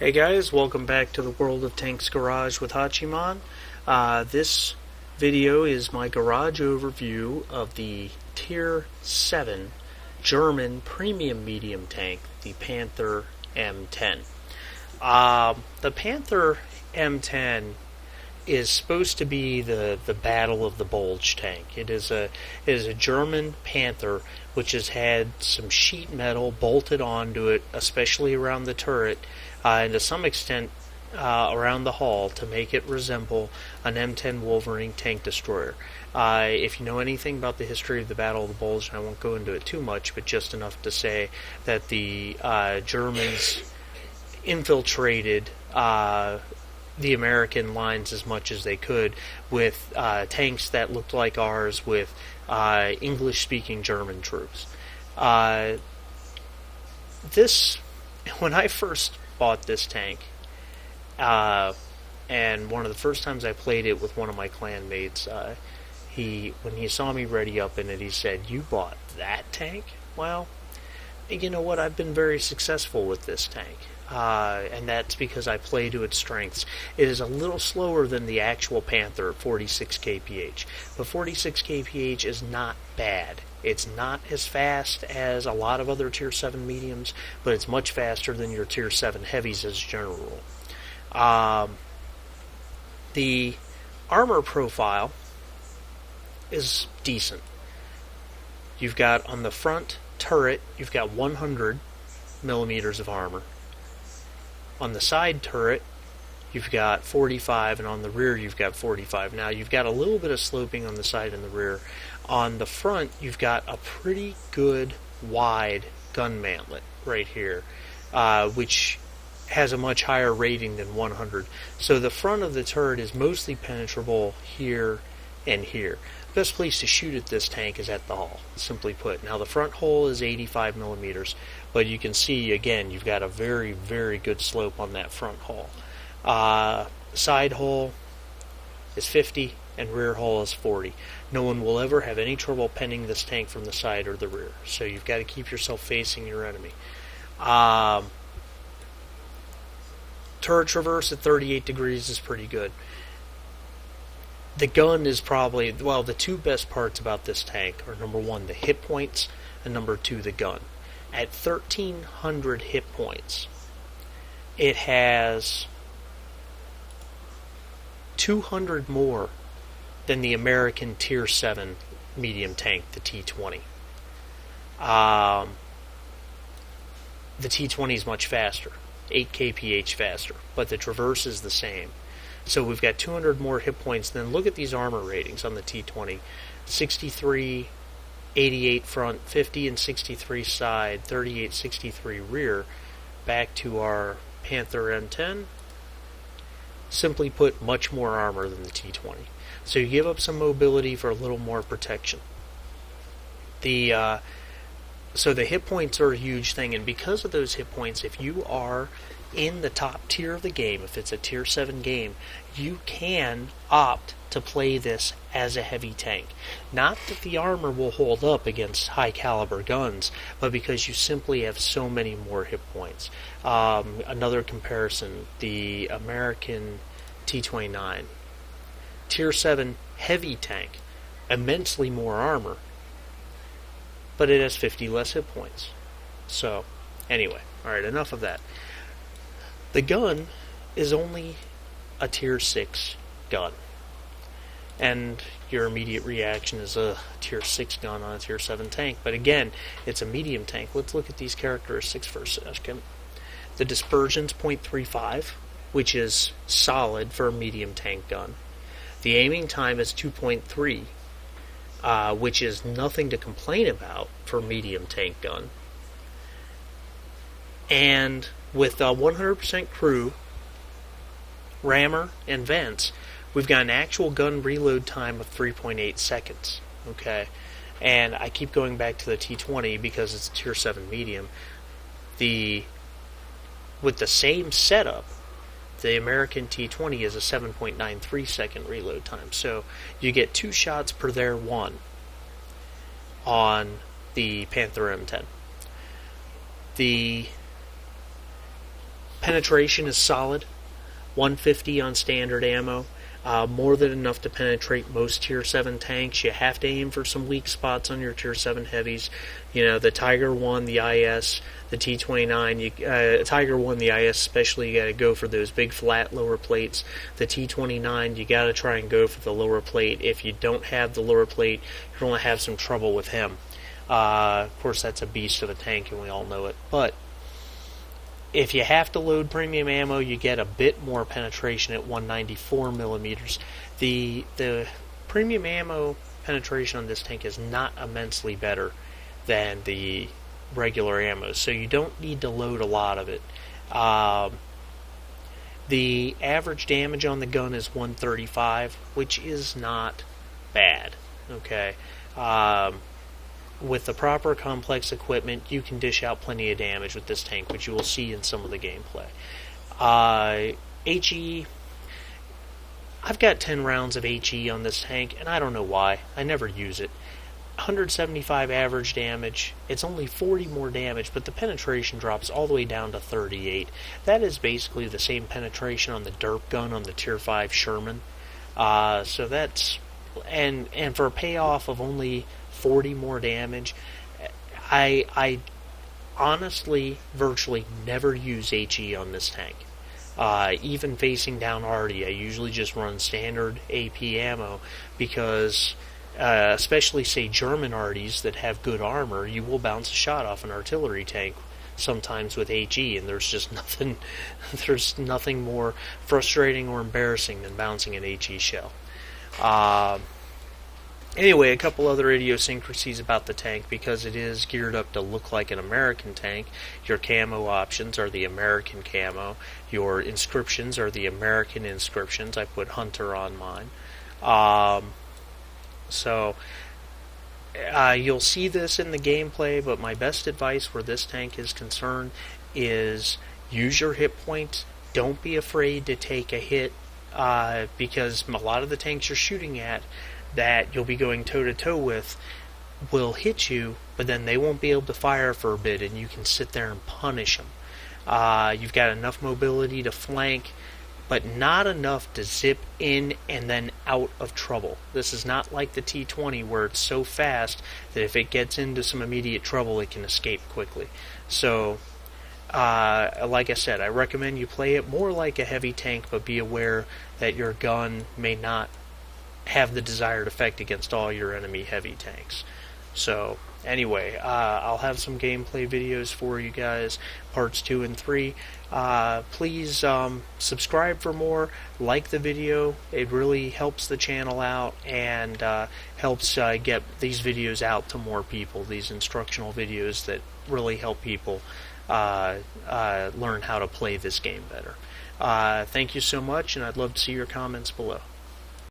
Hey guys, welcome back to the World of Tanks Garage with Hachiman. This video is my garage overview of the Tier 7 German premium medium tank, the Panther M10. The Panther M10 is supposed to be the battle of the bulge tank. It is a German Panther which has had some sheet metal bolted onto it, especially around the turret, and to some extent around the hull to make it resemble an M10 Wolverine tank destroyer. If you know anything about the history of the Battle of the Bulge, and I won't go into it too much, but just enough to say that the Germans infiltrated the American lines as much as they could with tanks that looked like ours with English-speaking German troops. This, when I first bought this tank, and one of the first times I played it with one of my clanmates, when he saw me ready up in it, he said, "You bought that tank?" Well, you know what? I've been very successful with this tank. And that's because I play to its strengths. It is a little slower than the actual Panther at 46 kph, but 46 kph is not bad. It's not as fast as a lot of other Tier 7 mediums, but it's much faster than your Tier 7 heavies as a general rule. The armor profile is decent. You've got on the front turret, you've got 100 millimeters of armor. On the side turret, you've got 45, and on the rear, you've got 45. Now, you've got a little bit of sloping on the side and the rear. On the front, you've got a pretty good wide gun mantlet right here, which has a much higher rating than 100. So the front of the turret is mostly penetrable here and here. The best place to shoot at this tank is at the hull, simply put. Now the front hole is 85 millimeters, but you can see, again, you've got a very, very good slope on that front hull. Side hull is 50, and rear hull is 40. No one will ever have any trouble penning this tank from the side or the rear, so you've got to keep yourself facing your enemy. Turret traverse at 38 degrees is pretty good. The gun is probably, well, the two best parts about this tank are, number one, the hit points, and number two, the gun. At 1,300 hit points, it has 200 more than the American Tier 7 medium tank, the T20. The T20 is much faster, 8 kph faster, but the traverse is the same. So we've got 200 more hit points. Then look at these armor ratings on the T20. 63, 88 front, 50 and 63 side, 38, 63 rear. Back to our Panther M10. Simply put, much more armor than the T20. So you give up some mobility for a little more protection. So the hit points are a huge thing, and because of those hit points, if you are in the top tier of the game, if it's a Tier 7 game, you can opt to play this as a heavy tank. Not that the armor will hold up against high caliber guns, but because you simply have so many more hit points. Another comparison, the American T29. Tier 7 heavy tank, immensely more armor, but it has 50 less hit points. So, anyway, alright, enough of that. The gun is only a Tier 6 gun. And your immediate reaction is a Tier 6 gun on a Tier 7 tank. But again, it's a medium tank. Let's look at these characteristics for a second. The dispersion's 0.35, which is solid for a medium tank gun. The aiming time is 2.3, which is nothing to complain about for a medium tank gun. And with 100% crew, rammer, and vents, we've got an actual gun reload time of 3.8 seconds. Okay, and I keep going back to the T20 because it's a Tier 7 medium. With the same setup, the American T20 is a 7.93 second reload time. So you get 2 shots per their 1 on the Panther M10. The Penetration is solid, 150 on standard ammo. More than enough to penetrate most Tier 7 tanks. You have to aim for some weak spots on your Tier 7 heavies. You know, the Tiger 1, the IS, the T29. Tiger 1, the IS especially, you got to go for those big flat lower plates. The T29, you got to try and go for the lower plate. If you don't have the lower plate, you're going to have some trouble with him. Of course, that's a beast of a tank, and we all know it. But if you have to load premium ammo, you get a bit more penetration at 194 millimeters. The premium ammo penetration on this tank is not immensely better than the regular ammo, so you don't need to load a lot of it. The average damage on the gun is 135, which is not bad. Okay. With the proper complex equipment, you can dish out plenty of damage with this tank, which you will see in some of the gameplay. HE, I've got 10 rounds of HE on this tank, and I don't know why. I never use it. 175 average damage. It's only 40 more damage, but the penetration drops all the way down to 38. That is basically the same penetration on the derp gun on the Tier 5 Sherman. So that's... And for a payoff of only 40 more damage, I honestly virtually never use HE on this tank. Even facing down arty, I usually just run standard AP ammo because, especially say German arties that have good armor, you will bounce a shot off an artillery tank sometimes with HE, and there's just nothing more frustrating or embarrassing than bouncing an HE shell. Anyway, a couple other idiosyncrasies about the tank. Because it is geared up to look like an American tank, your camo options are the American camo. Your inscriptions are the American inscriptions. I put Hunter on mine. You'll see this in the gameplay, but my best advice where this tank is concerned is use your hit points. Don't be afraid to take a hit, because a lot of the tanks you're shooting at that you'll be going toe-to-toe with will hit you, but then they won't be able to fire for a bit, and you can sit there and punish them. You've got enough mobility to flank, but not enough to zip in and then out of trouble. This is not like the T20 where it's so fast that if it gets into some immediate trouble, it can escape quickly. So, like I said, I recommend you play it more like a heavy tank, but be aware that your gun may not have the desired effect against all your enemy heavy tanks. So anyway, I'll have some gameplay videos for you guys, parts 2 and 3. Please subscribe for more, like the video. It really helps the channel out and helps get these videos out to more people, these instructional videos that really help people learn how to play this game better. Thank you so much, and I'd love to see your comments below.